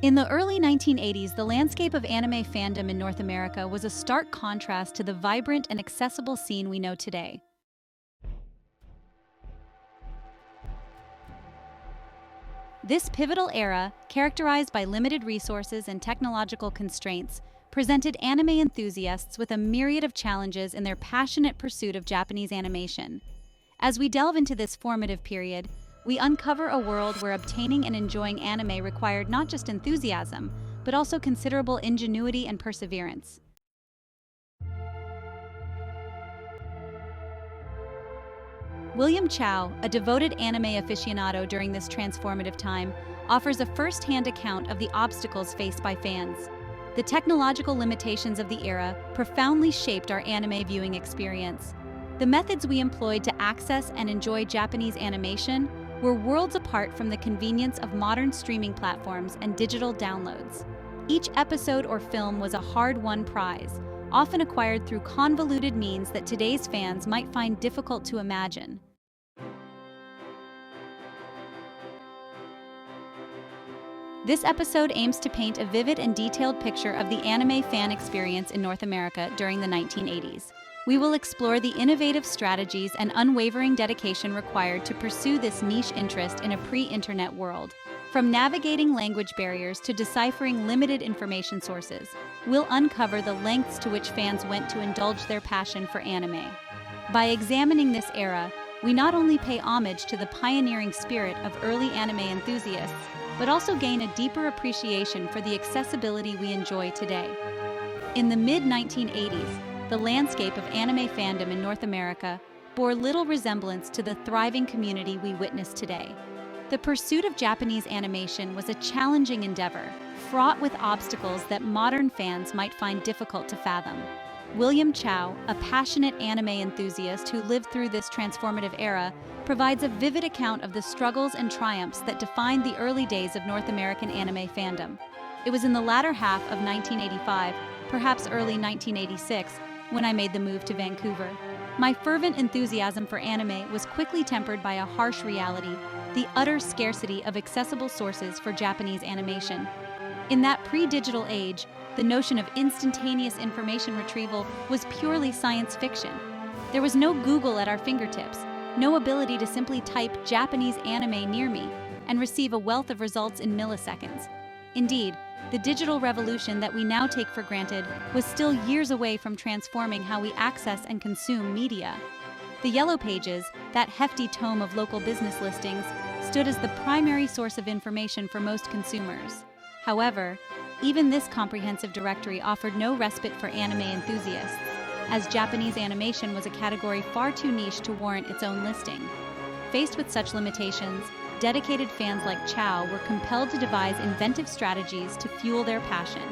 In the early 1980s, the landscape of anime fandom in North America was a stark contrast to the vibrant and accessible scene we know today. This pivotal era, characterized by limited resources and technological constraints, presented anime enthusiasts with a myriad of challenges in their passionate pursuit of Japanese animation. As we delve into this formative period, we uncover a world where obtaining and enjoying anime required not just enthusiasm, but also considerable ingenuity and perseverance. William Chow, a devoted anime aficionado during this transformative time, offers a first-hand account of the obstacles faced by fans. The technological limitations of the era profoundly shaped our anime viewing experience. The methods we employed to access and enjoy Japanese animation were worlds apart from the convenience of modern streaming platforms and digital downloads. Each episode or film was a hard-won prize, often acquired through convoluted means that today's fans might find difficult to imagine. This episode aims to paint a vivid and detailed picture of the anime fan experience in North America during the 1980s. We will explore the innovative strategies and unwavering dedication required to pursue this niche interest in a pre-internet world. From navigating language barriers to deciphering limited information sources, we'll uncover the lengths to which fans went to indulge their passion for anime. By examining this era, we not only pay homage to the pioneering spirit of early anime enthusiasts, but also gain a deeper appreciation for the accessibility we enjoy today. In the mid-1980s, the landscape of anime fandom in North America bore little resemblance to the thriving community we witness today. The pursuit of Japanese animation was a challenging endeavor, fraught with obstacles that modern fans might find difficult to fathom. William Chow, a passionate anime enthusiast who lived through this transformative era, provides a vivid account of the struggles and triumphs that defined the early days of North American anime fandom. It was in the latter half of 1985, perhaps early 1986, when I made the move to Vancouver. My fervent enthusiasm for anime was quickly tempered by a harsh reality: the utter scarcity of accessible sources for Japanese animation. In that pre-digital age, the notion of instantaneous information retrieval was purely science fiction. There was no Google at our fingertips, no ability to simply type Japanese anime near me and receive a wealth of results in milliseconds. Indeed, the digital revolution that we now take for granted was still years away from transforming how we access and consume media. The Yellow Pages, that hefty tome of local business listings, stood as the primary source of information for most consumers. However, even this comprehensive directory offered no respite for anime enthusiasts, as Japanese animation was a category far too niche to warrant its own listing. Faced with such limitations, dedicated fans like Chow were compelled to devise inventive strategies to fuel their passion.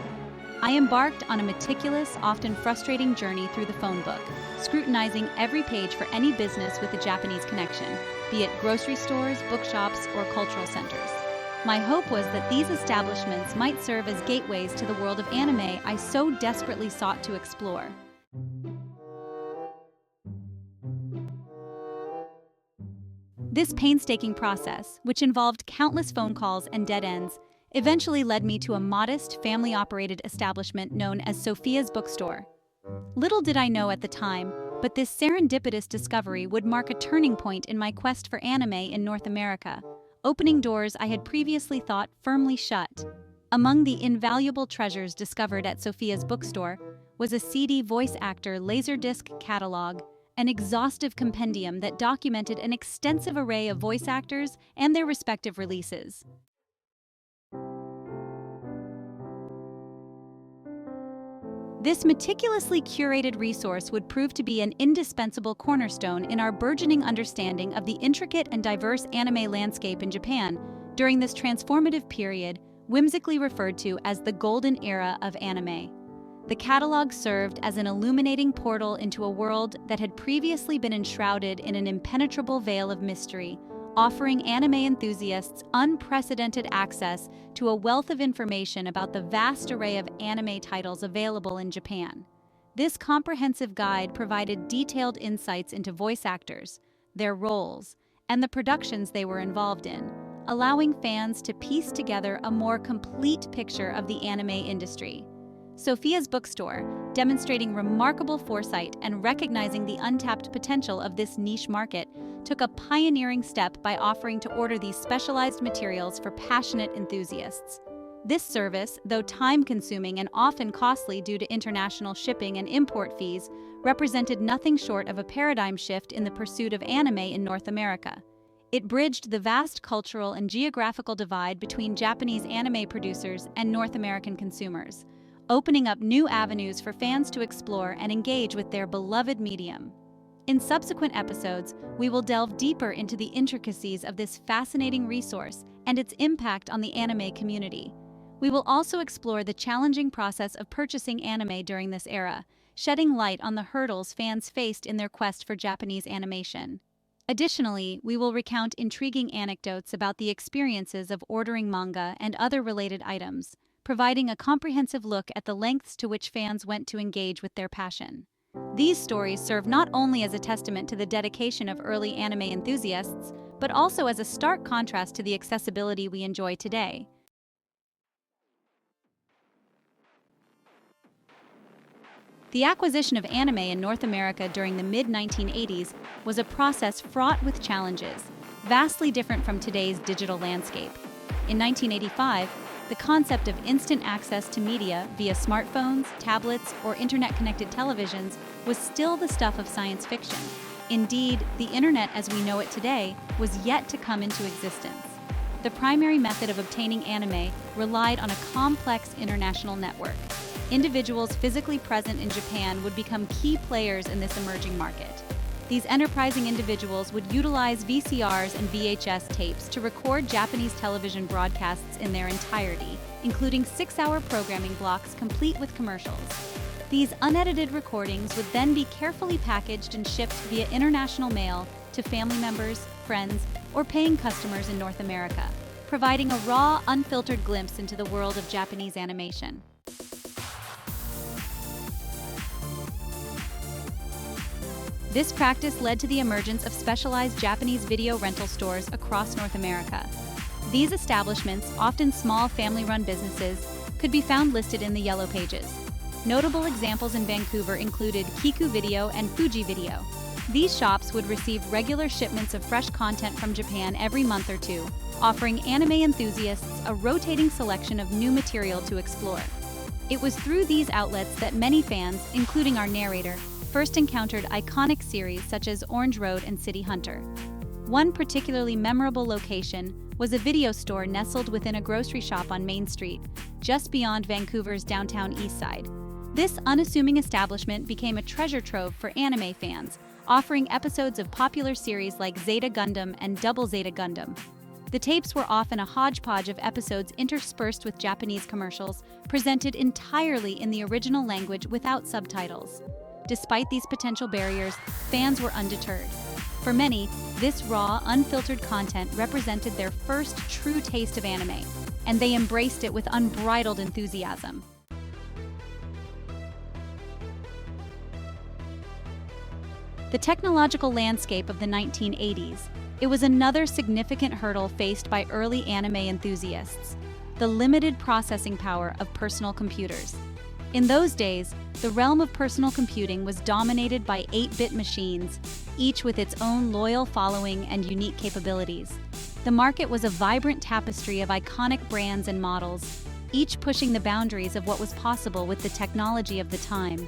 I embarked on a meticulous, often frustrating journey through the phone book, scrutinizing every page for any business with a Japanese connection, be it grocery stores, bookshops, or cultural centers. My hope was that these establishments might serve as gateways to the world of anime I so desperately sought to explore. This painstaking process, which involved countless phone calls and dead ends, eventually led me to a modest, family-operated establishment known as Sophia's Bookstore. Little did I know at the time, but this serendipitous discovery would mark a turning point in my quest for anime in North America, opening doors I had previously thought firmly shut. Among the invaluable treasures discovered at Sophia's Bookstore was a CD voice actor Laserdisc catalog, an exhaustive compendium that documented an extensive array of voice actors and their respective releases. This meticulously curated resource would prove to be an indispensable cornerstone in our burgeoning understanding of the intricate and diverse anime landscape in Japan during this transformative period, whimsically referred to as the Golden Era of anime. The catalog served as an illuminating portal into a world that had previously been enshrouded in an impenetrable veil of mystery, offering anime enthusiasts unprecedented access to a wealth of information about the vast array of anime titles available in Japan. This comprehensive guide provided detailed insights into voice actors, their roles, and the productions they were involved in, allowing fans to piece together a more complete picture of the anime industry. Sophia's bookstore, demonstrating remarkable foresight and recognizing the untapped potential of this niche market, took a pioneering step by offering to order these specialized materials for passionate enthusiasts. This service, though time-consuming and often costly due to international shipping and import fees, represented nothing short of a paradigm shift in the pursuit of anime in North America. It bridged the vast cultural and geographical divide between Japanese anime producers and North American consumers, opening up new avenues for fans to explore and engage with their beloved medium. In subsequent episodes, we will delve deeper into the intricacies of this fascinating resource and its impact on the anime community. We will also explore the challenging process of purchasing anime during this era, shedding light on the hurdles fans faced in their quest for Japanese animation. Additionally, we will recount intriguing anecdotes about the experiences of ordering manga and other related items, providing a comprehensive look at the lengths to which fans went to engage with their passion. These stories serve not only as a testament to the dedication of early anime enthusiasts, but also as a stark contrast to the accessibility we enjoy today. The acquisition of anime in North America during the mid-1980s was a process fraught with challenges, vastly different from today's digital landscape. In 1985, the concept of instant access to media via smartphones, tablets, or internet-connected televisions was still the stuff of science fiction. Indeed, the internet as we know it today was yet to come into existence. The primary method of obtaining anime relied on a complex international network. Individuals physically present in Japan would become key players in this emerging market. These enterprising individuals would utilize VCRs and VHS tapes to record Japanese television broadcasts in their entirety, including 6-hour programming blocks complete with commercials. These unedited recordings would then be carefully packaged and shipped via international mail to family members, friends, or paying customers in North America, providing a raw, unfiltered glimpse into the world of Japanese animation. This practice led to the emergence of specialized Japanese video rental stores across North America. These establishments, often small family-run businesses, could be found listed in the Yellow Pages. Notable examples in Vancouver included Kiku Video and Fuji Video. These shops would receive regular shipments of fresh content from Japan every month or two, offering anime enthusiasts a rotating selection of new material to explore. It was through these outlets that many fans, including our narrator, first encountered iconic series such as Orange Road and City Hunter. One particularly memorable location was a video store nestled within a grocery shop on Main Street, just beyond Vancouver's downtown east side. This unassuming establishment became a treasure trove for anime fans, offering episodes of popular series like Zeta Gundam and Double Zeta Gundam. The tapes were often a hodgepodge of episodes interspersed with Japanese commercials, presented entirely in the original language without subtitles. Despite these potential barriers, fans were undeterred. For many, this raw, unfiltered content represented their first true taste of anime, and they embraced it with unbridled enthusiasm. The technological landscape of the 1980s. It was another significant hurdle faced by early anime enthusiasts: the limited processing power of personal computers. In those days, the realm of personal computing was dominated by 8-bit machines, each with its own loyal following and unique capabilities. The market was a vibrant tapestry of iconic brands and models, each pushing the boundaries of what was possible with the technology of the time.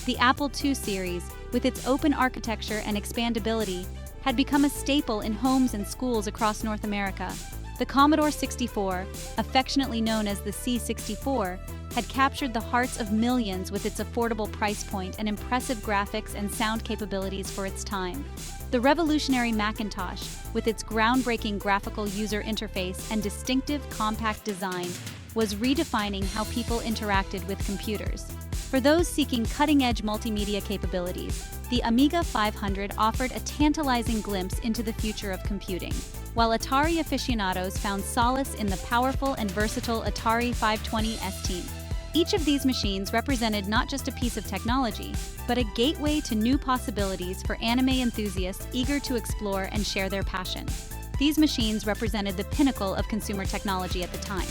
The Apple II series, with its open architecture and expandability, had become a staple in homes and schools across North America. The Commodore 64, affectionately known as the C64, had captured the hearts of millions with its affordable price point and impressive graphics and sound capabilities for its time. The revolutionary Macintosh, with its groundbreaking graphical user interface and distinctive compact design, was redefining how people interacted with computers. For those seeking cutting-edge multimedia capabilities, the Amiga 500 offered a tantalizing glimpse into the future of computing, while Atari aficionados found solace in the powerful and versatile Atari 520 ST. Each of these machines represented not just a piece of technology, but a gateway to new possibilities for anime enthusiasts eager to explore and share their passion. These machines represented the pinnacle of consumer technology at the time.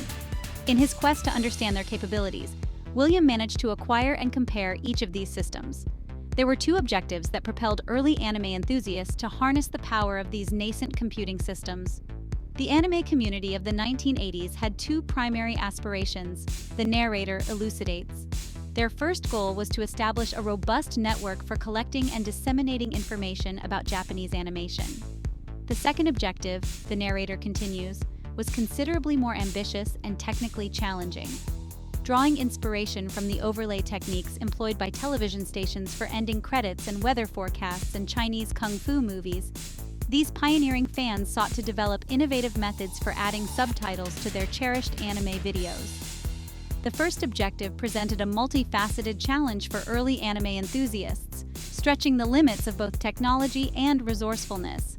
In his quest to understand their capabilities, William managed to acquire and compare each of these systems. There were two objectives that propelled early anime enthusiasts to harness the power of these nascent computing systems. The anime community of the 1980s had two primary aspirations, the narrator elucidates. Their first goal was to establish a robust network for collecting and disseminating information about Japanese animation. The second objective, the narrator continues, was considerably more ambitious and technically challenging. Drawing inspiration from the overlay techniques employed by television stations for ending credits and weather forecasts in Chinese kung fu movies, these pioneering fans sought to develop innovative methods for adding subtitles to their cherished anime videos. The first objective presented a multifaceted challenge for early anime enthusiasts, stretching the limits of both technology and resourcefulness.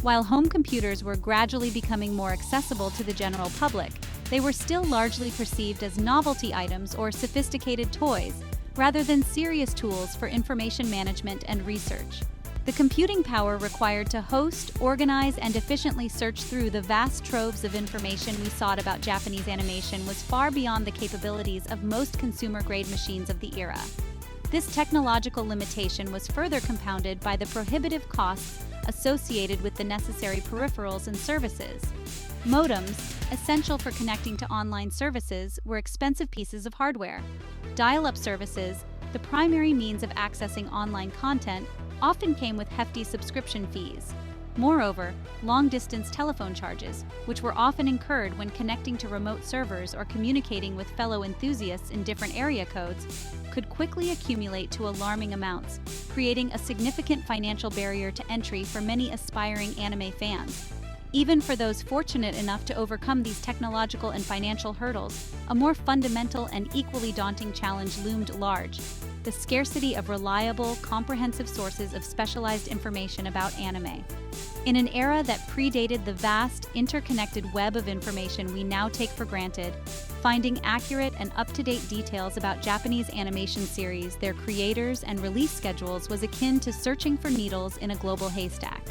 While home computers were gradually becoming more accessible to the general public, they were still largely perceived as novelty items or sophisticated toys, rather than serious tools for information management and research. The computing power required to host, organize, and efficiently search through the vast troves of information we sought about Japanese animation was far beyond the capabilities of most consumer-grade machines of the era. This technological limitation was further compounded by the prohibitive costs associated with the necessary peripherals and services. Modems, essential for connecting to online services, were expensive pieces of hardware. Dial-up services, the primary means of accessing online content, often came with hefty subscription fees. Moreover, long-distance telephone charges, which were often incurred when connecting to remote servers or communicating with fellow enthusiasts in different area codes, could quickly accumulate to alarming amounts, creating a significant financial barrier to entry for many aspiring anime fans. Even for those fortunate enough to overcome these technological and financial hurdles, a more fundamental and equally daunting challenge loomed large: the scarcity of reliable, comprehensive sources of specialized information about anime. In an era that predated the vast, interconnected web of information we now take for granted, finding accurate and up-to-date details about Japanese animation series, their creators, and release schedules was akin to searching for needles in a global haystack.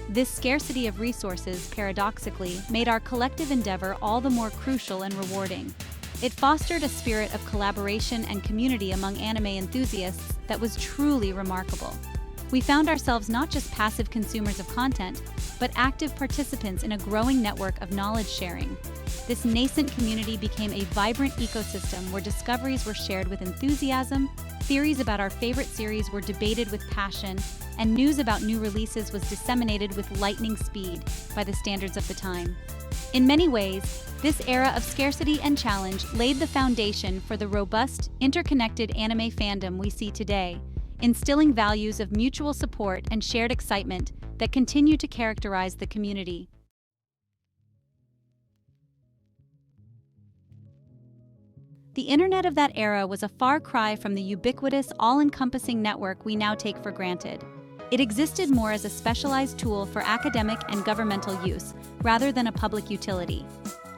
This scarcity of resources, paradoxically, made our collective endeavor all the more crucial and rewarding. It fostered a spirit of collaboration and community among anime enthusiasts that was truly remarkable. We found ourselves not just passive consumers of content, but active participants in a growing network of knowledge sharing. This nascent community became a vibrant ecosystem where discoveries were shared with enthusiasm, theories about our favorite series were debated with passion, and news about new releases was disseminated with lightning speed by the standards of the time. In many ways, this era of scarcity and challenge laid the foundation for the robust, interconnected anime fandom we see today, instilling values of mutual support and shared excitement that continue to characterize the community. The internet of that era was a far cry from the ubiquitous, all-encompassing network we now take for granted. It existed more as a specialized tool for academic and governmental use, rather than a public utility.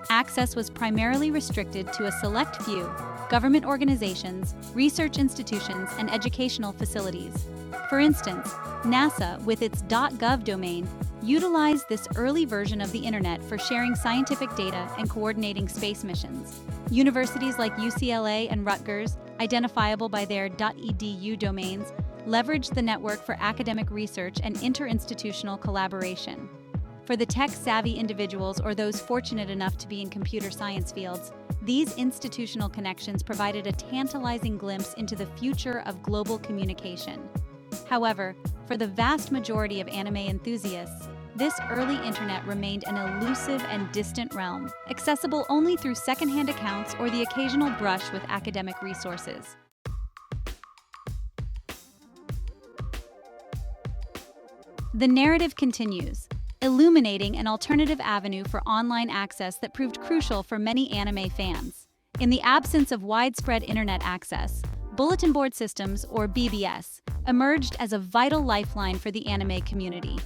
Access was primarily restricted to a select few: government organizations, research institutions, and educational facilities. For instance, NASA, with its .gov domain, utilized this early version of the internet for sharing scientific data and coordinating space missions. Universities like UCLA and Rutgers, identifiable by their .edu domains, leveraged the network for academic research and interinstitutional collaboration. For the tech-savvy individuals or those fortunate enough to be in computer science fields, these institutional connections provided a tantalizing glimpse into the future of global communication. However, for the vast majority of anime enthusiasts, this early internet remained an elusive and distant realm, accessible only through secondhand accounts or the occasional brush with academic resources. The narrative continues, illuminating an alternative avenue for online access that proved crucial for many anime fans. In the absence of widespread internet access, bulletin board systems, or BBS, emerged as a vital lifeline for the anime community.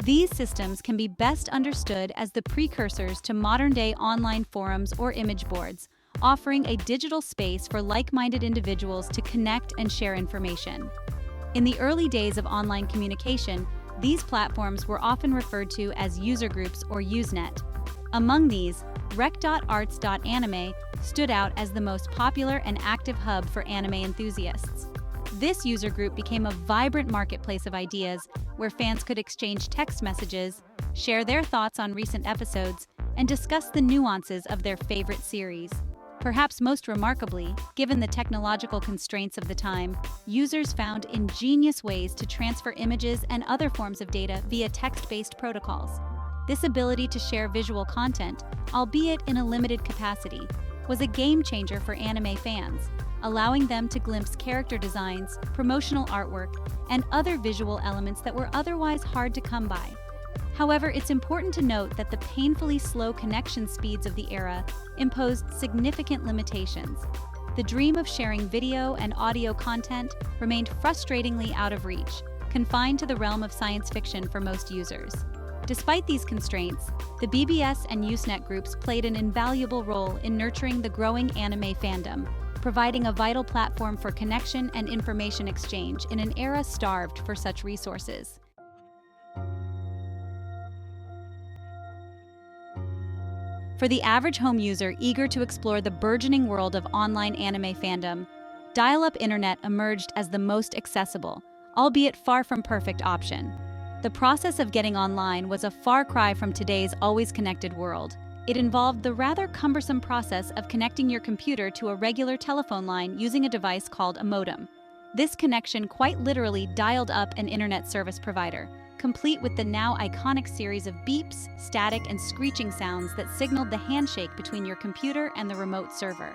These systems can be best understood as the precursors to modern-day online forums or image boards, offering a digital space for like-minded individuals to connect and share information. In the early days of online communication, These platforms were often referred to as user groups or Usenet. Among these, rec.arts.anime stood out as the most popular and active hub for anime enthusiasts. This user group became a vibrant marketplace of ideas where fans could exchange text messages, share their thoughts on recent episodes, and discuss the nuances of their favorite series. Perhaps most remarkably, given the technological constraints of the time, users found ingenious ways to transfer images and other forms of data via text-based protocols. This ability to share visual content, albeit in a limited capacity, was a game changer for anime fans, allowing them to glimpse character designs, promotional artwork, and other visual elements that were otherwise hard to come by. However, it's important to note that the painfully slow connection speeds of the era imposed significant limitations. The dream of sharing video and audio content remained frustratingly out of reach, confined to the realm of science fiction for most users. Despite these constraints, the BBS and Usenet groups played an invaluable role in nurturing the growing anime fandom, providing a vital platform for connection and information exchange in an era starved for such resources. For the average home user eager to explore the burgeoning world of online anime fandom, dial-up internet emerged as the most accessible, albeit far from perfect option. The process of getting online was a far cry from today's always-connected world. It involved the rather cumbersome process of connecting your computer to a regular telephone line using a device called a modem. This connection quite literally dialed up an internet service provider, complete with the now iconic series of beeps, static, and screeching sounds that signaled the handshake between your computer and the remote server.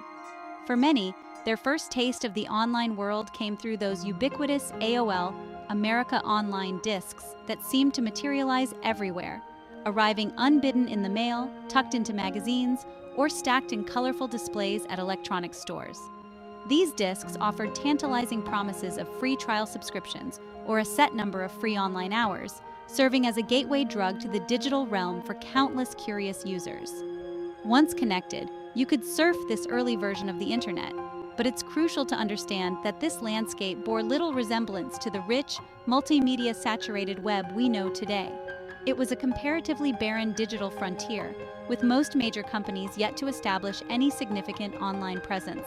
For many, their first taste of the online world came through those ubiquitous AOL, America Online discs that seemed to materialize everywhere, arriving unbidden in the mail, tucked into magazines, or stacked in colorful displays at electronics stores. These discs offered tantalizing promises of free trial subscriptions or a set number of free online hours, serving as a gateway drug to the digital realm for countless curious users. Once connected, you could surf this early version of the internet, but it's crucial to understand that this landscape bore little resemblance to the rich, multimedia-saturated web we know today. It was a comparatively barren digital frontier, with most major companies yet to establish any significant online presence.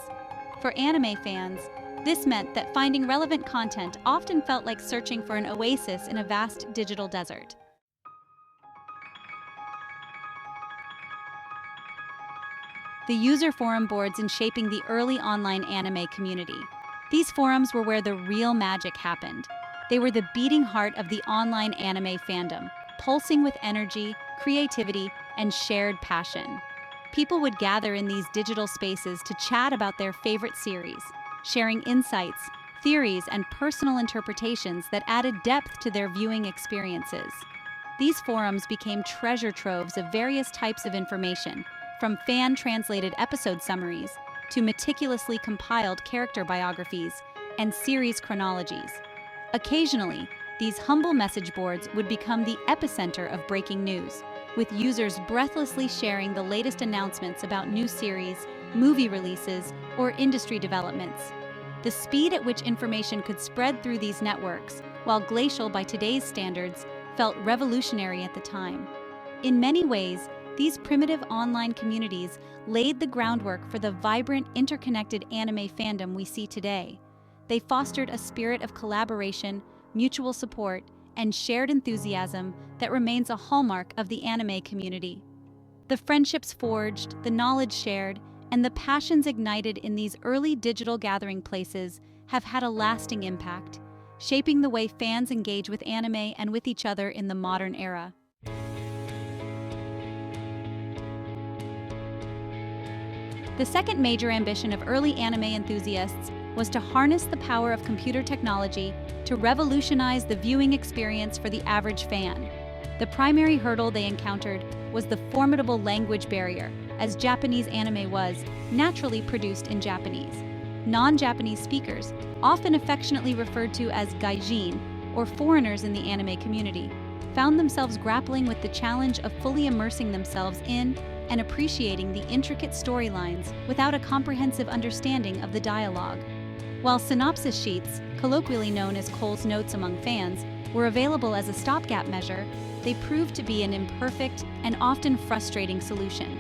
For anime fans, this meant that finding relevant content often felt like searching for an oasis in a vast digital desert. The user forum boards in shaping the early online anime community. These forums were where the real magic happened. They were the beating heart of the online anime fandom, pulsing with energy, creativity, and shared passion. People would gather in these digital spaces to chat about their favorite series, sharing insights, theories, and personal interpretations that added depth to their viewing experiences. These forums became treasure troves of various types of information, from fan-translated episode summaries to meticulously compiled character biographies and series chronologies. Occasionally, these humble message boards would become the epicenter of breaking news, with users breathlessly sharing the latest announcements about new series, movie releases, or industry developments. The speed at which information could spread through these networks, while glacial by today's standards, felt revolutionary at the time. In many ways, these primitive online communities laid the groundwork for the vibrant, interconnected anime fandom we see today. They fostered a spirit of collaboration, mutual support, and shared enthusiasm that remains a hallmark of the anime community. The friendships forged, the knowledge shared, and the passions ignited in these early digital gathering places have had a lasting impact, shaping the way fans engage with anime and with each other in the modern era. The second major ambition of early anime enthusiasts was to harness the power of computer technology to revolutionize the viewing experience for the average fan. The primary hurdle they encountered was the formidable language barrier, as Japanese anime was naturally produced in Japanese. Non-Japanese speakers, often affectionately referred to as gaijin, or foreigners in the anime community, found themselves grappling with the challenge of fully immersing themselves in and appreciating the intricate storylines without a comprehensive understanding of the dialogue. While synopsis sheets, colloquially known as Cole's notes among fans, were available as a stopgap measure, they proved to be an imperfect and often frustrating solution.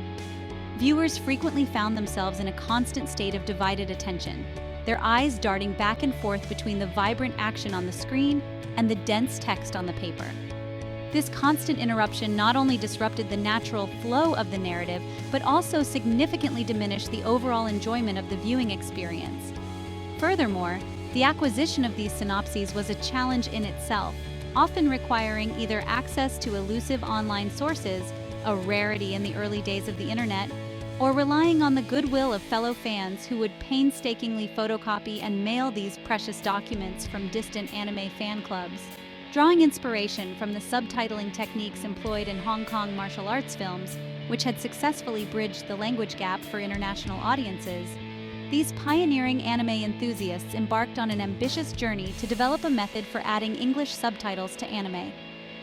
Viewers frequently found themselves in a constant state of divided attention, their eyes darting back and forth between the vibrant action on the screen and the dense text on the paper. This constant interruption not only disrupted the natural flow of the narrative, but also significantly diminished the overall enjoyment of the viewing experience. Furthermore, the acquisition of these synopses was a challenge in itself, often requiring either access to elusive online sources, a rarity in the early days of the internet, or relying on the goodwill of fellow fans who would painstakingly photocopy and mail these precious documents from distant anime fan clubs. Drawing inspiration from the subtitling techniques employed in Hong Kong martial arts films, which had successfully bridged the language gap for international audiences, these pioneering anime enthusiasts embarked on an ambitious journey to develop a method for adding English subtitles to anime.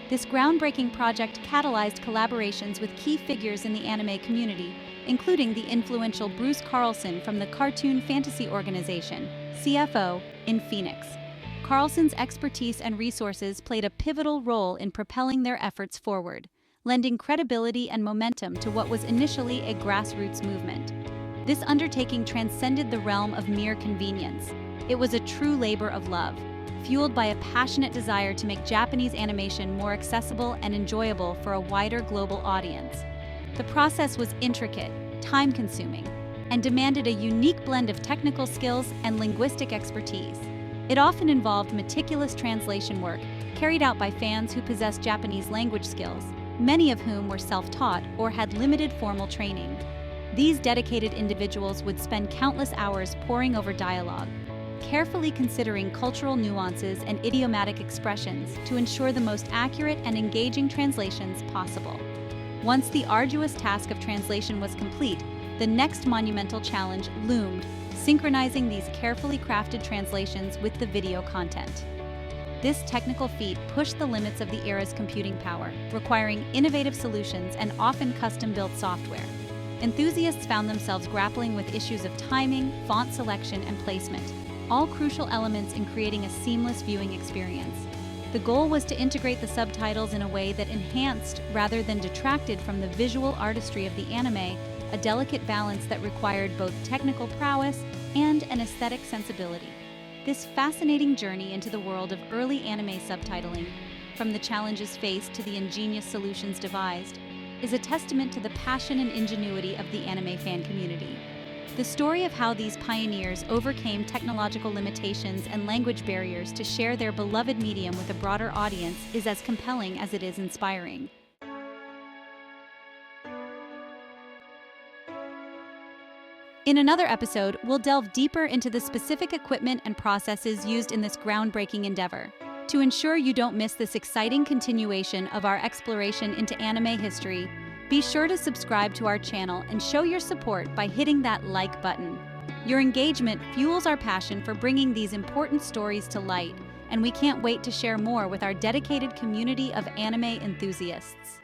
This groundbreaking project catalyzed collaborations with key figures in the anime community, including the influential Bruce Carlson from the Cartoon Fantasy Organization, CFO, in Phoenix. Carlson's expertise and resources played a pivotal role in propelling their efforts forward, lending credibility and momentum to what was initially a grassroots movement. This undertaking transcended the realm of mere convenience. It was a true labor of love, fueled by a passionate desire to make Japanese animation more accessible and enjoyable for a wider global audience. The process was intricate, time-consuming, and demanded a unique blend of technical skills and linguistic expertise. It often involved meticulous translation work carried out by fans who possessed Japanese language skills, many of whom were self-taught or had limited formal training. These dedicated individuals would spend countless hours poring over dialogue, carefully considering cultural nuances and idiomatic expressions to ensure the most accurate and engaging translations possible. Once the arduous task of translation was complete, the next monumental challenge loomed, synchronizing these carefully crafted translations with the video content. This technical feat pushed the limits of the era's computing power, requiring innovative solutions and often custom-built software. Enthusiasts found themselves grappling with issues of timing, font selection, and placement, all crucial elements in creating a seamless viewing experience. The goal was to integrate the subtitles in a way that enhanced rather than detracted from the visual artistry of the anime, a delicate balance that required both technical prowess and an aesthetic sensibility. This fascinating journey into the world of early anime subtitling, from the challenges faced to the ingenious solutions devised, is a testament to the passion and ingenuity of the anime fan community. The story of how these pioneers overcame technological limitations and language barriers to share their beloved medium with a broader audience is as compelling as it is inspiring. In another episode, we'll delve deeper into the specific equipment and processes used in this groundbreaking endeavor. To ensure you don't miss this exciting continuation of our exploration into anime history, be sure to subscribe to our channel and show your support by hitting that like button. Your engagement fuels our passion for bringing these important stories to light, and we can't wait to share more with our dedicated community of anime enthusiasts.